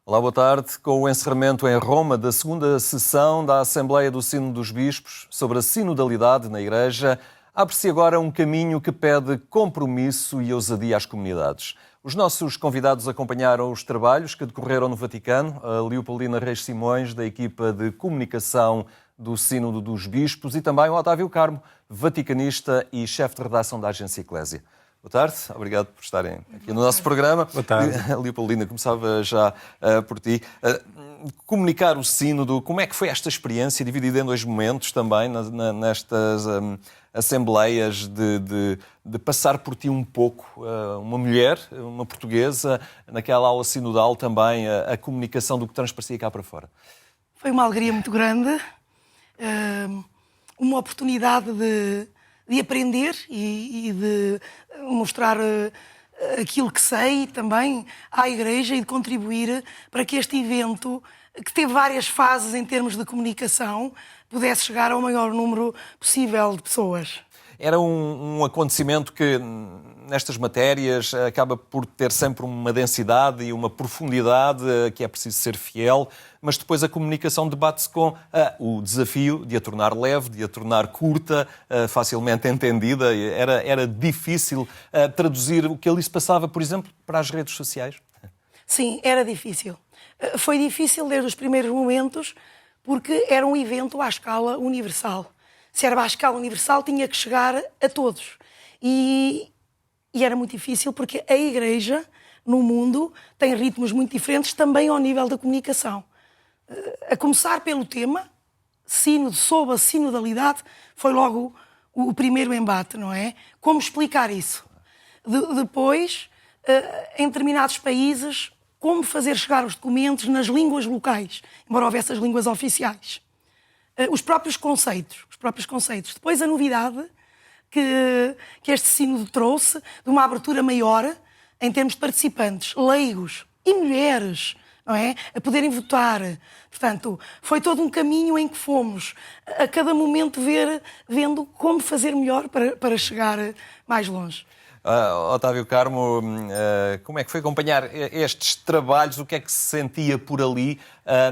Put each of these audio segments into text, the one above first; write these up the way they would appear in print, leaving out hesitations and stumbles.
Olá, boa tarde. Com o encerramento em Roma da segunda sessão da Assembleia do Sínodo dos Bispos sobre a sinodalidade na Igreja, abre-se agora um caminho que pede compromisso e ousadia às comunidades. Os nossos convidados acompanharam os trabalhos que decorreram no Vaticano, a Leopoldina Reis Simões, da equipa de comunicação do Sínodo dos Bispos, e também o Otávio Carmo, vaticanista e chefe de redação da Agência Eclésia. Boa tarde, obrigado por estarem aqui no nosso programa. Boa tarde. Leopoldina, começava já por ti. Comunicar o Sínodo, como é que foi esta experiência, dividida em dois momentos também, nestas assembleias, de passar por ti um pouco, uma mulher, uma portuguesa, naquela aula sinodal também, a comunicação do que transparecia cá para fora? Foi uma alegria muito grande, uma oportunidade de aprender e de mostrar aquilo que sei também à Igreja e de contribuir para que este evento, que teve várias fases em termos de comunicação, pudesse chegar ao maior número possível de pessoas. Era um acontecimento que, nestas matérias, acaba por ter sempre uma densidade e uma profundidade que é preciso ser fiel, mas depois a comunicação debate-se com o desafio de a tornar leve, de a tornar curta, facilmente entendida. Era difícil traduzir o que ali se passava, por exemplo, para as redes sociais? Sim, era difícil. Foi difícil desde os primeiros momentos, porque era um evento à escala universal. Se era à escala universal, tinha que chegar a todos. E era muito difícil, porque a Igreja, no mundo, tem ritmos muito diferentes, também ao nível da comunicação. A começar pelo tema, sínodo, sob a sinodalidade, foi logo o primeiro embate, não é? Como explicar isso? Depois, em determinados países, como fazer chegar os documentos nas línguas locais, embora houvesse as línguas oficiais. Os próprios conceitos. Depois a novidade que este sínodo trouxe, de uma abertura maior em termos de participantes, leigos e mulheres, não é? A poderem votar. Portanto, foi todo um caminho em que fomos, a cada momento, vendo como fazer melhor para chegar mais longe. Otávio Carmo, como é que foi acompanhar estes trabalhos? O que é que se sentia por ali,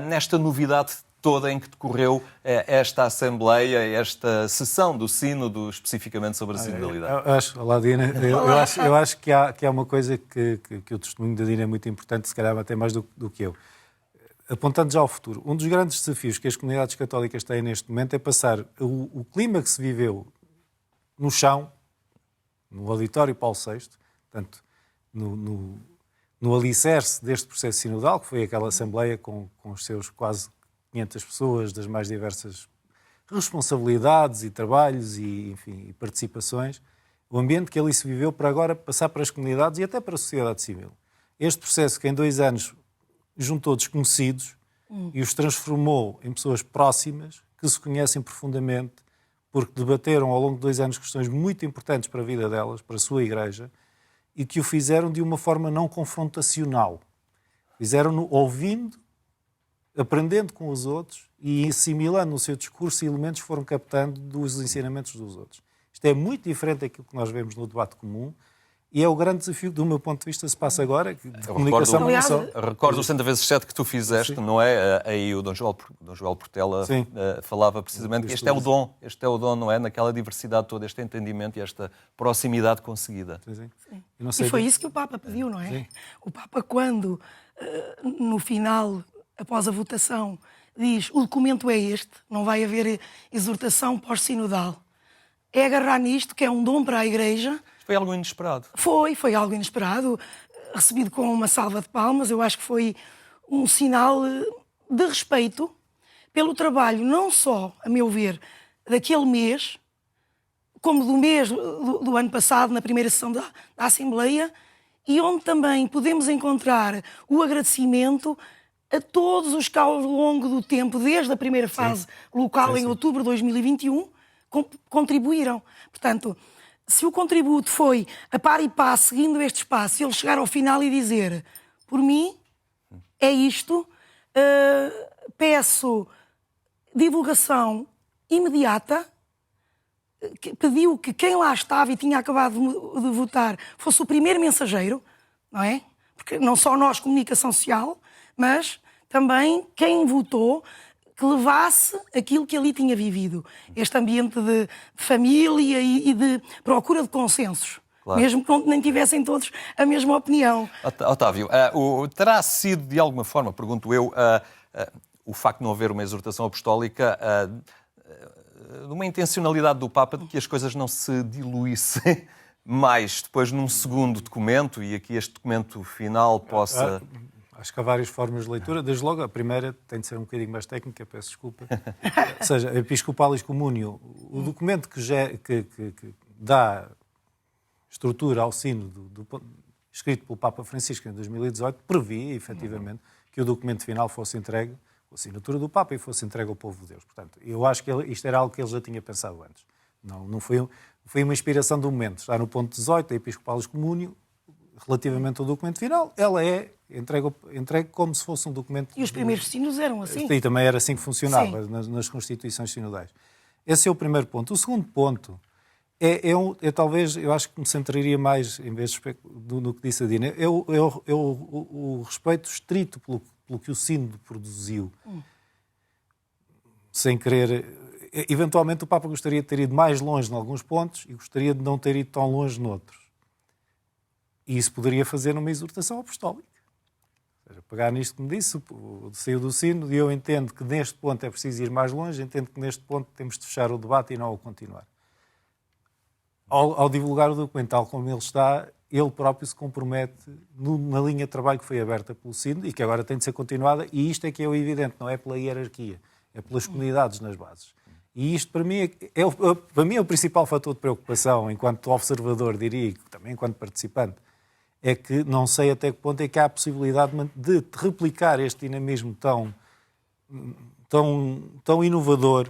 nesta novidade toda em que decorreu esta Assembleia, esta sessão do Sínodo, especificamente sobre a sinodalidade? Olá, Dina. Eu acho que há uma coisa que o testemunho da Dina é muito importante, se calhar até mais do que eu. Apontando já ao futuro, um dos grandes desafios que as comunidades católicas têm neste momento é passar o clima que se viveu no chão, no auditório Paulo VI, portanto, no alicerce deste processo sinodal, que foi aquela Assembleia com os seus quase 500 pessoas das mais diversas responsabilidades e trabalhos e, enfim, e participações, o ambiente que ali se viveu para agora passar para as comunidades e até para a sociedade civil. Este processo que em 2 anos juntou desconhecidos e os transformou em pessoas próximas, que se conhecem profundamente, porque debateram ao longo de 2 anos questões muito importantes para a vida delas, para a sua Igreja, e que o fizeram de uma forma não confrontacional. Fizeram-no ouvindo, aprendendo com os outros e assimilando no seu discurso elementos que foram captando dos ensinamentos dos outros. Isto é muito diferente daquilo que nós vemos no debate comum e é o grande desafio, do meu ponto de vista, se passa agora, de comunicação não só. Recordo o 100 vezes 7 que tu fizeste, sim, não é? Aí o Dom Joel Portela falava precisamente que este é o dom, não é? Naquela diversidade toda, este entendimento e esta proximidade conseguida. Sim. E foi isso que o Papa pediu, não é? Sim. O Papa, quando, no final, após a votação, diz: o documento é este, não vai haver exortação pós-sinodal. É agarrar nisto, que é um dom para a Igreja. Foi algo inesperado. Foi algo inesperado, recebido com uma salva de palmas. Eu acho que foi um sinal de respeito pelo trabalho, não só, a meu ver, daquele mês, como do mês do ano passado, na primeira sessão da Assembleia, e onde também podemos encontrar o agradecimento a todos os que, ao longo do tempo, desde a primeira fase local, em outubro de 2021, contribuíram. Portanto, se o contributo foi a par e passo, seguindo este espaço, ele chegar ao final e dizer: por mim, é isto, peço divulgação imediata, pediu que quem lá estava e tinha acabado de votar fosse o primeiro mensageiro, não é? Porque não só nós, comunicação social, mas também quem votou que levasse aquilo que ali tinha vivido. Este ambiente de família e de procura de consensos. Claro. Mesmo que nem tivessem todos a mesma opinião. Otávio, terá sido, de alguma forma, pergunto eu, o facto de não haver uma exortação apostólica, de uma intencionalidade do Papa de que as coisas não se diluíssem mais depois num segundo documento, e aqui este documento final possa... Acho que há várias formas de leitura. Desde logo, a primeira tem de ser um bocadinho mais técnica, peço desculpa. Ou seja, a Episcopalis Communio, o documento que dá estrutura ao sínodo escrito pelo Papa Francisco em 2018, previa, efetivamente, que o documento final fosse entregue, com a assinatura do Papa, e fosse entregue ao povo de Deus. Portanto, eu acho que isto era algo que ele já tinha pensado antes. Não foi uma inspiração do momento. Está no ponto 18, a Episcopalis Communio, relativamente ao documento final, ela é entregue como se fosse um documento... E os primeiros sínodos eram assim? E também era assim que funcionava nas constituições sinodais. Esse é o primeiro ponto. O segundo ponto talvez, eu acho que me centraria mais, em vez no que disse a Dina, o respeito estrito pelo que o sínodo produziu. Sem querer... Eventualmente o Papa gostaria de ter ido mais longe em alguns pontos e gostaria de não ter ido tão longe noutros. E isso poderia fazer numa exortação apostólica. Ou seja, pegar nisto que me disse, saiu do sínodo, e eu entendo que neste ponto é preciso ir mais longe, entendo que neste ponto temos de fechar o debate e não o continuar. Ao divulgar o documento tal como ele está, ele próprio se compromete na linha de trabalho que foi aberta pelo sínodo e que agora tem de ser continuada, e isto é que é o evidente, não é pela hierarquia, é pelas comunidades nas bases. E isto, para mim, é o principal fator de preocupação, enquanto observador, diria, e também enquanto participante, é que não sei até que ponto é que há a possibilidade de replicar este dinamismo tão inovador,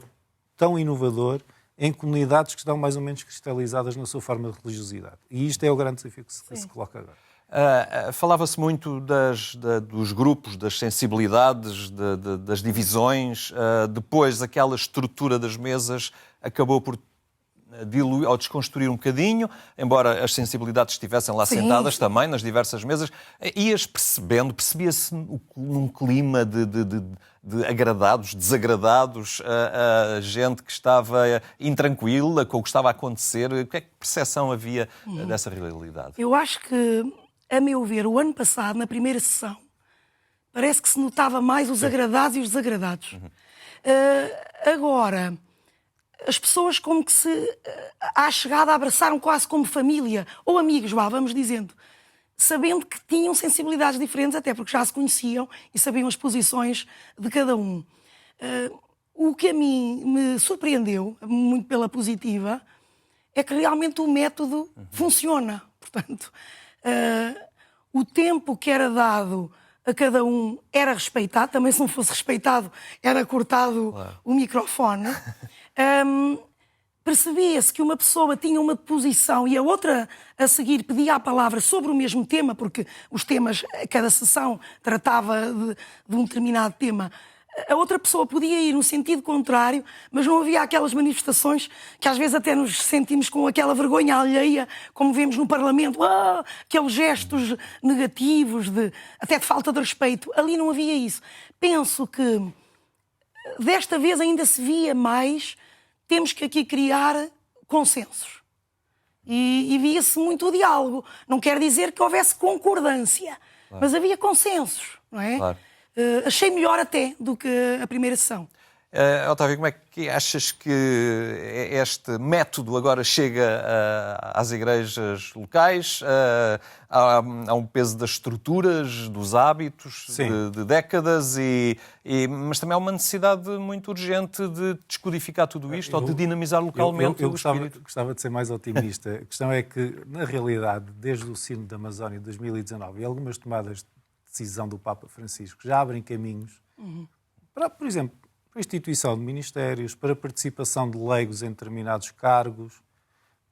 em comunidades que estão mais ou menos cristalizadas na sua forma de religiosidade. E isto é o grande desafio que se coloca agora. Falava-se muito dos grupos, das sensibilidades, das divisões. Depois, aquela estrutura das mesas acabou por diluir ou desconstruir um bocadinho, embora as sensibilidades estivessem lá sentadas também, nas diversas mesas. Ias percebia-se num clima de agradados, desagradados, a gente que estava intranquila com o que estava a acontecer. Que percepção havia dessa realidade? Eu acho que, a meu ver, o ano passado, na primeira sessão, parece que se notava mais os agradados e os desagradados. Agora, as pessoas como que à chegada abraçaram quase como família, ou amigos, vamos dizendo, sabendo que tinham sensibilidades diferentes, até porque já se conheciam e sabiam as posições de cada um. O que a mim me surpreendeu, muito pela positiva, é que realmente o método funciona. Portanto, o tempo que era dado a cada um era respeitado, também se não fosse respeitado era cortado o microfone. Percebia-se que uma pessoa tinha uma posição e a outra a seguir pedia a palavra sobre o mesmo tema, porque os temas, cada sessão tratava de um determinado tema. A outra pessoa podia ir no sentido contrário, mas não havia aquelas manifestações que às vezes até nos sentimos com aquela vergonha alheia, como vemos no Parlamento, aqueles gestos negativos, até de falta de respeito. Ali não havia isso. Penso que desta vez ainda se via mais, temos que aqui criar consensos. E via-se muito o diálogo. Não quer dizer que houvesse concordância, mas havia consensos, não é? Claro. Achei melhor até do que a primeira sessão. Otávio, como é que achas que este método agora chega às igrejas locais? Há um peso das estruturas, dos hábitos de décadas, mas também há uma necessidade muito urgente de descodificar tudo isto ou de dinamizar localmente eu o espírito. gostava de ser mais otimista. A questão é que, na realidade, desde o Sínodo da Amazónia de 2019 e algumas tomadas de decisão do Papa Francisco já abrem caminhos para, por exemplo, para a instituição de ministérios, para a participação de leigos em determinados cargos,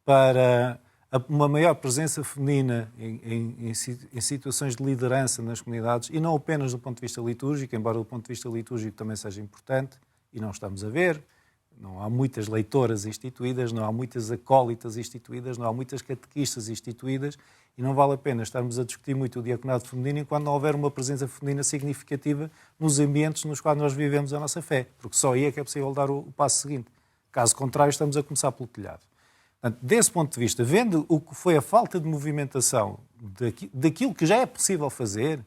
para uma maior presença feminina em situações de liderança nas comunidades, e não apenas do ponto de vista litúrgico, embora do ponto de vista litúrgico também seja importante, e não estamos a ver, Não há muitas leitoras instituídas, não há muitas acólitas instituídas, não há muitas catequistas instituídas e não vale a pena estarmos a discutir muito o diaconato feminino enquanto não houver uma presença feminina significativa nos ambientes nos quais nós vivemos a nossa fé, porque só aí é que é possível dar o passo seguinte. Caso contrário, estamos a começar pelo telhado. Portanto, desse ponto de vista, vendo o que foi a falta de movimentação daquilo que já é possível fazer,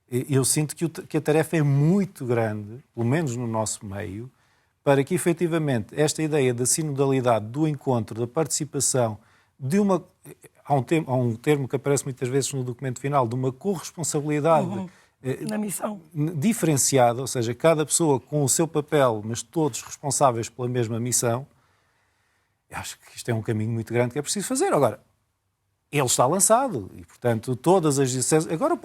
eu sinto que a tarefa é muito grande, pelo menos no nosso meio, para que, efetivamente, esta ideia da sinodalidade, do encontro, da participação, há um termo que aparece muitas vezes no documento final, de uma corresponsabilidade na missão diferenciada, ou seja, cada pessoa com o seu papel, mas todos responsáveis pela mesma missão. Eu acho que isto é um caminho muito grande que é preciso fazer. Agora, ele está lançado e, portanto, todas as... Agora,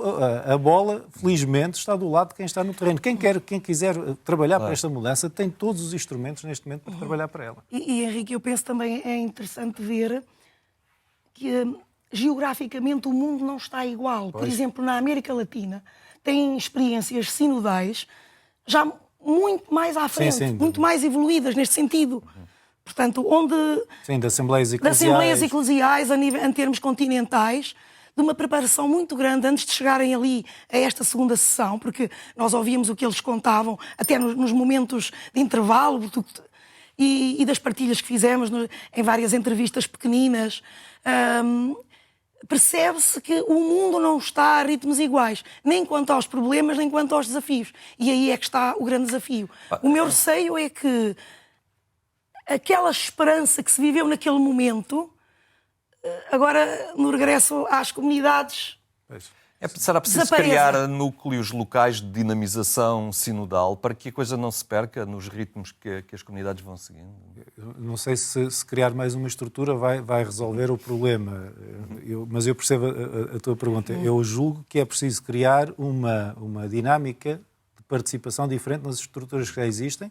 a bola, felizmente, está do lado de quem está no terreno. Quem quiser trabalhar para esta mudança tem todos os instrumentos neste momento para trabalhar para ela. E, Henrique, eu penso também é interessante ver que geograficamente o mundo não está igual. Por exemplo, na América Latina têm experiências sinodais já muito mais à frente, sim, muito mais evoluídas neste sentido. Portanto, onde... Sim, de assembleias eclesiais em termos continentais, de uma preparação muito grande antes de chegarem ali a esta segunda sessão, porque nós ouvíamos o que eles contavam, até nos momentos de intervalo e das partilhas que fizemos em várias entrevistas pequeninas. Percebe-se que o mundo não está a ritmos iguais, nem quanto aos problemas, nem quanto aos desafios. E aí é que está o grande desafio. O meu receio é que aquela esperança que se viveu naquele momento, agora, no regresso às comunidades, será preciso criar núcleos locais de dinamização sinodal para que a coisa não se perca nos ritmos que as comunidades vão seguindo? Não sei se criar mais uma estrutura vai resolver o problema, mas eu percebo a tua pergunta. Eu julgo que é preciso criar uma dinâmica de participação diferente nas estruturas que já existem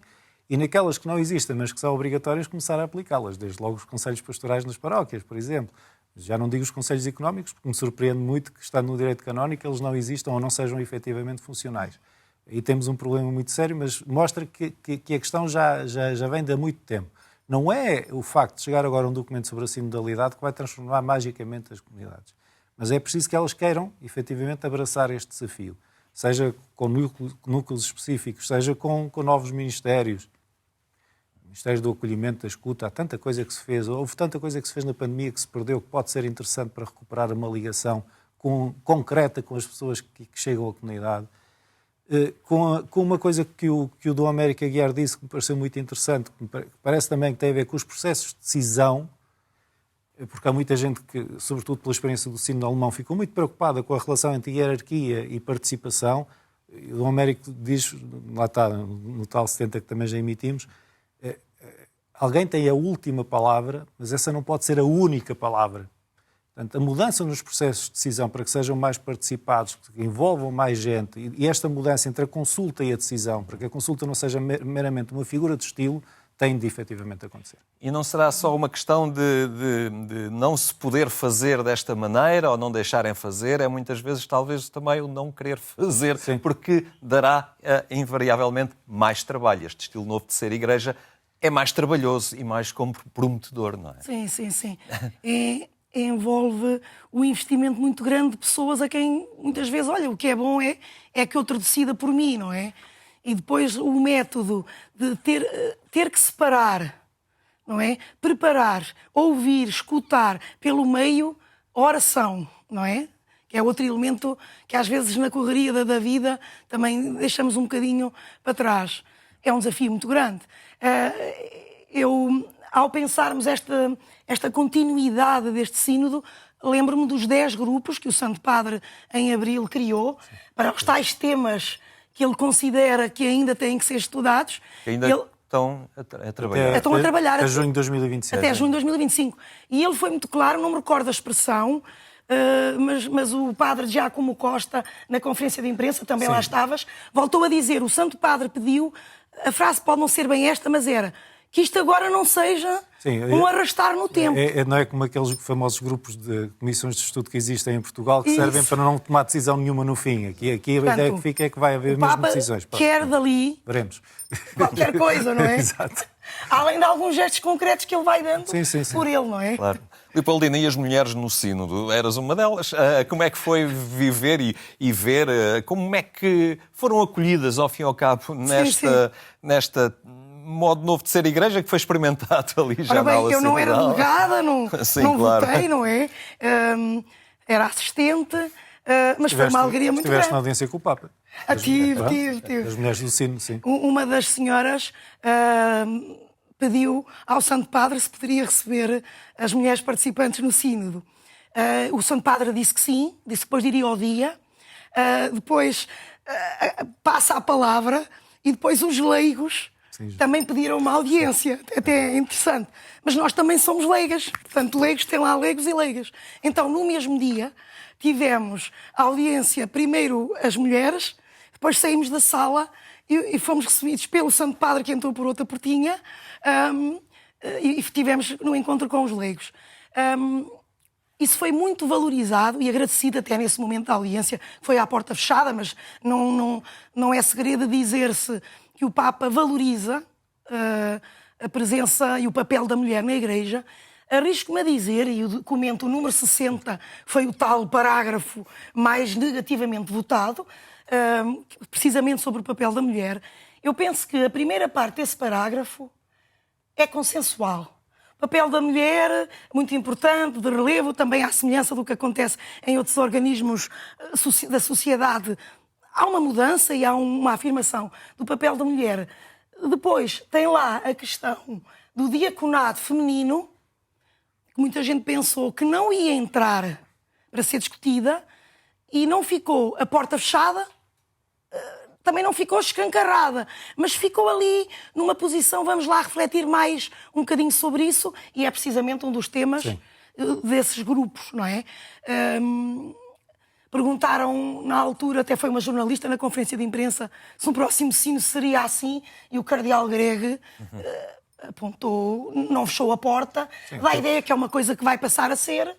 e naquelas que não existem, mas que são obrigatórias, começar a aplicá-las. Desde logo os conselhos pastorais nas paróquias, por exemplo. Já não digo os conselhos económicos, porque me surpreende muito que, estando no direito canónico, eles não existam ou não sejam efetivamente funcionais. Aí temos um problema muito sério, mas mostra que a questão já vem de há muito tempo. Não é o facto de chegar agora um documento sobre a sinodalidade que vai transformar magicamente as comunidades. Mas é preciso que elas queiram, efetivamente, abraçar este desafio. Seja com núcleos específicos, seja com novos ministérios. Ministérios do acolhimento, da escuta, há tanta coisa que se fez, houve tanta coisa que se fez na pandemia que se perdeu, que pode ser interessante para recuperar uma ligação concreta com as pessoas que chegam à comunidade. Com uma coisa que o Dom Américo Aguiar disse, que me pareceu muito interessante, que me parece também que tem a ver com os processos de decisão, porque há muita gente que, sobretudo pela experiência do sínodo alemão, ficou muito preocupada com a relação entre hierarquia e participação. O Dom Américo diz, lá está, no tal 70 que também já emitimos, alguém tem a última palavra, mas essa não pode ser a única palavra. Portanto, a mudança nos processos de decisão para que sejam mais participados, que envolvam mais gente, e esta mudança entre a consulta e a decisão, para que a consulta não seja meramente uma figura de estilo, tem de efetivamente acontecer. E não será só uma questão de não se poder fazer desta maneira ou não deixarem fazer, é muitas vezes talvez também o não querer fazer, Sim. Porque dará invariavelmente mais trabalho. Este estilo novo de ser igreja é mais trabalhoso e mais comprometedor, não é? Sim. Envolve um investimento muito grande de pessoas a quem muitas vezes, olha, o que é bom é que outro decida por mim, não é? E depois o método de ter que separar, não é? Preparar, ouvir, escutar pelo meio, a oração, não é? Que é outro elemento que às vezes na correria da vida também deixamos um bocadinho para trás. É um desafio muito grande. Ao pensarmos esta continuidade deste sínodo, lembro-me dos 10 grupos que o Santo Padre, em abril, criou para os tais temas que ele considera que ainda têm que ser estudados. Estão a trabalhar. Estão a trabalhar. Até junho de 2027. Até junho de 2025. E ele foi muito claro, não me recordo a expressão, mas o padre Giacomo Costa, na conferência de imprensa, também lá estavas, voltou a dizer, o Santo Padre pediu, a frase pode não ser bem esta, mas era que isto agora não seja um arrastar no tempo. Não é como aqueles famosos grupos de comissões de estudo que existem em Portugal, que servem para não tomar decisão nenhuma no fim. Aqui Portanto, a ideia que fica é que vai haver mesmo decisões. Quer dali veremos. Qualquer coisa, não é? Exato. Além de alguns gestos concretos que ele vai dando Sim. por ele, não é? Claro. Leopoldina, e as mulheres no sínodo? Eras uma delas. Como é que foi viver e ver? Como é que foram acolhidas, ao fim e ao cabo, nesta modo novo de ser igreja que foi experimentado ali já na aula eu não era sinodal? delegada, não Claro. votei, não é? Era assistente, mas foi uma alegria muito Estiveste na grande. audiência com o Papa. Tive. As mulheres do sino, sim. Uma das senhoras pediu ao Santo Padre se poderia receber as mulheres participantes no sínodo. O Santo Padre disse que sim, disse que depois diria ao dia. Depois passa a palavra e depois os leigos também pediram uma audiência. Até é interessante. Mas nós também somos leigas. Portanto, leigos, tem lá leigos e leigas. Então, no mesmo dia, tivemos a audiência, primeiro as mulheres, depois saímos da sala e fomos recebidos pelo Santo Padre, que entrou por outra portinha, e estivemos no encontro com os leigos. Isso foi muito valorizado e agradecido até nesse momento da audiência, que foi à porta fechada, mas não é segredo dizer-se que o Papa valoriza a presença e o papel da mulher na Igreja. Arrisco-me a dizer, e o documento número 60 foi o tal parágrafo mais negativamente votado, precisamente sobre o papel da mulher. Eu penso que a primeira parte desse parágrafo é consensual. O papel da mulher, muito importante, de relevo, também à semelhança do que acontece em outros organismos da sociedade. Há uma mudança e há uma afirmação do papel da mulher. Depois tem lá a questão do diaconato feminino, que muita gente pensou que não ia entrar para ser discutida e não ficou a porta fechada, também não ficou escancarada, mas ficou ali numa posição, vamos lá refletir mais um bocadinho sobre isso, e é precisamente um dos temas desses grupos, não é? Perguntaram na altura, até foi uma jornalista na conferência de imprensa, se o próximo sino seria assim, e o cardeal Greg apontou, não fechou a porta, dá a ideia que é uma coisa que vai passar a ser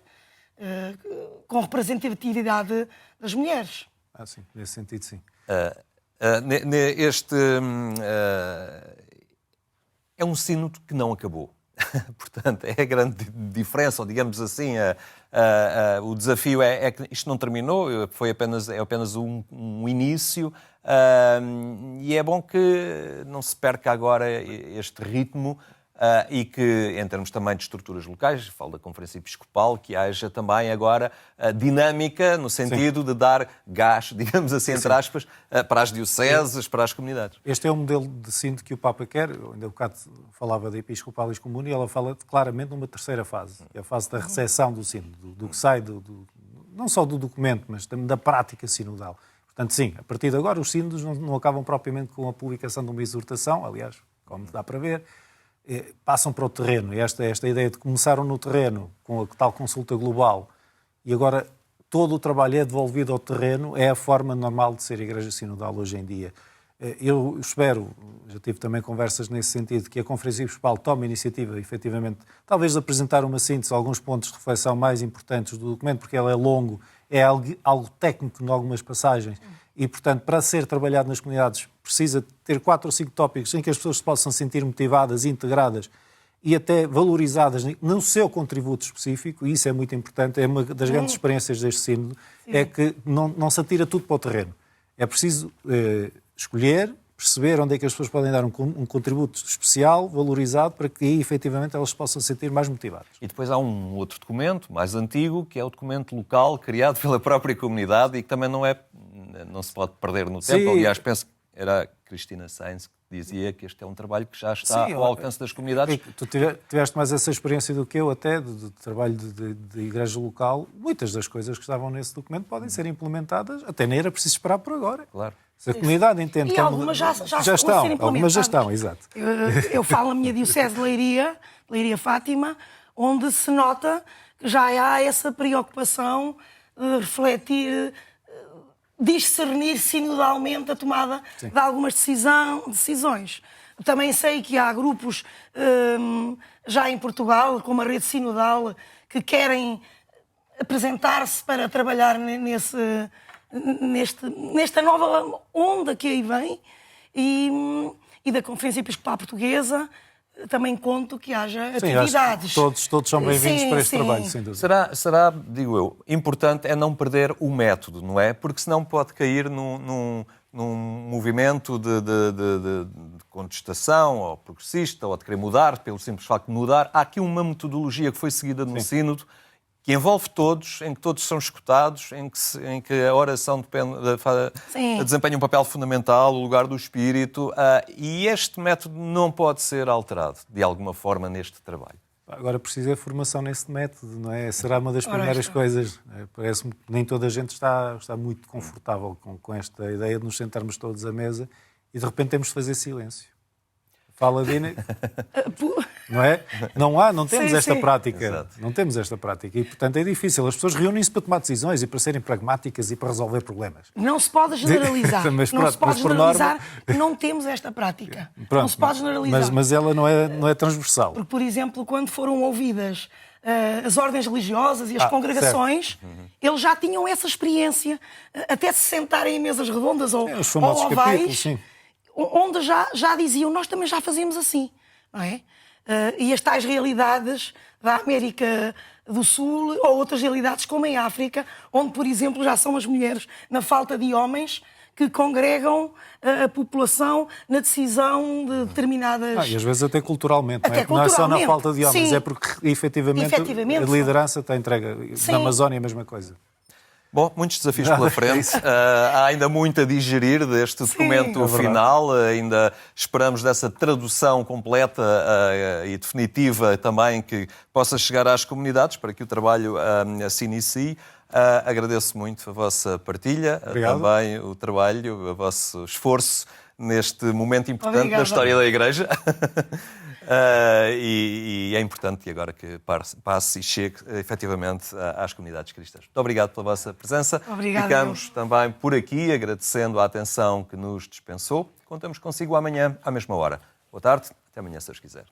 com representatividade das mulheres. Sim, nesse sentido, sim. É um sínodo que não acabou. Portanto, é a grande diferença, ou digamos assim, o desafio é que isto não terminou, é apenas um início, e é bom que não se perca agora este ritmo e que, em termos também de estruturas locais, falo da Conferência Episcopal, que haja também agora dinâmica no sentido de dar gás, digamos assim, entre aspas, para as dioceses, para as comunidades. Este é o modelo de sínodo que o Papa quer. Eu ainda há bocado falava da Episcopalis Comune e ela fala claramente numa terceira fase, que é a fase da recepção do sínodo, do que sai, não só do documento, mas também da prática sinodal. Portanto, sim, a partir de agora os sínodos não acabam propriamente com a publicação de uma exortação, aliás, como dá para ver, passam para o terreno. Esta ideia de começaram no terreno com a tal consulta global e agora todo o trabalho é devolvido ao terreno, é a forma normal de ser a Igreja Sinodal hoje em dia. Eu espero, já tive também conversas nesse sentido, que a Conferência Episcopal tome a iniciativa, efetivamente, talvez de apresentar uma síntese, alguns pontos de reflexão mais importantes do documento, porque ele é longo, é algo técnico em algumas passagens, e, portanto, para ser trabalhado nas comunidades, precisa ter 4 ou 5 tópicos em que as pessoas se possam sentir motivadas, integradas e até valorizadas no seu contributo específico, e isso é muito importante, é uma das grandes experiências deste sínodo, é que não se atira tudo para o terreno. É preciso escolher, perceber onde é que as pessoas podem dar um contributo especial, valorizado, para que aí, efetivamente, elas se possam sentir mais motivadas. E depois há um outro documento, mais antigo, que é o documento local, criado pela própria comunidade e que também não se pode perder no tempo. Aliás, penso que era a Cristina Sainz que dizia que este é um trabalho que já está ao alcance das comunidades. Tu tiveste mais essa experiência do que eu, até, de trabalho de igreja local. Muitas das coisas que estavam nesse documento podem ser implementadas, até nem era preciso esperar por agora. Claro. Se a comunidade entende e que algumas já estão, algumas já estão, exato. Eu falo na minha diocese de Leiria Fátima, onde se nota que já há essa preocupação de refletir, discernir sinodalmente a tomada de algumas decisões. Também sei que há grupos já em Portugal, como a Rede Sinodal, que querem apresentar-se para trabalhar nesta nova onda que aí vem, e da Conferência Episcopal Portuguesa, também conto que haja Sim, atividades. Todos são bem-vindos para este Sim. trabalho, sem dúvida. Será, digo eu, importante é não perder o método, não é? Porque senão pode cair num movimento de contestação, ou progressista, ou de querer mudar, pelo simples facto de mudar. Há aqui uma metodologia que foi seguida no Sínodo, que envolve todos, em que todos são escutados, em que a oração desempenha um papel fundamental, o lugar do espírito, e este método não pode ser alterado, de alguma forma, neste trabalho. Agora precisa de formação nesse método, não é? Será uma das primeiras coisas. Parece-me que nem toda a gente está muito confortável com esta ideia de nos sentarmos todos à mesa e de repente temos de fazer silêncio. Fala, Dina. Não é? Não temos esta prática. Exato. Não temos esta prática e, portanto, é difícil. As pessoas reúnem-se para tomar decisões e para serem pragmáticas e para resolver problemas. Não se pode generalizar. Mas não se pode por generalizar. norma... Não temos esta prática. Pronto, não se pode generalizar. Mas ela não é transversal. Porque, por exemplo, quando foram ouvidas as ordens religiosas e as congregações, eles já tinham essa experiência, até se sentarem em mesas redondas ou Os famosos ovais, capítulos, sim. onde já diziam, nós também já fazemos assim, não é? E as tais realidades da América do Sul ou outras realidades como em África, onde, por exemplo, já são as mulheres, na falta de homens, que congregam a população na decisão de determinadas... E às vezes até culturalmente, Até não é só na culturalmente, falta de homens, sim. é porque efetivamente a liderança está entregue. Sim. Na Amazónia a mesma coisa. Bom, muitos desafios pela frente. Há ainda muito a digerir deste documento final. Ainda esperamos dessa tradução completa e definitiva também que possa chegar às comunidades para que o trabalho se inicie. Agradeço muito a vossa partilha, também o trabalho, o vosso esforço neste momento importante da história da Igreja. E é importante agora que passe e chegue efetivamente às comunidades cristãs. Muito obrigado pela vossa presença. Obrigada. Ficamos também por aqui, agradecendo a atenção que nos dispensou. Contamos consigo amanhã, à mesma hora. Boa tarde, até amanhã, se Deus quiser.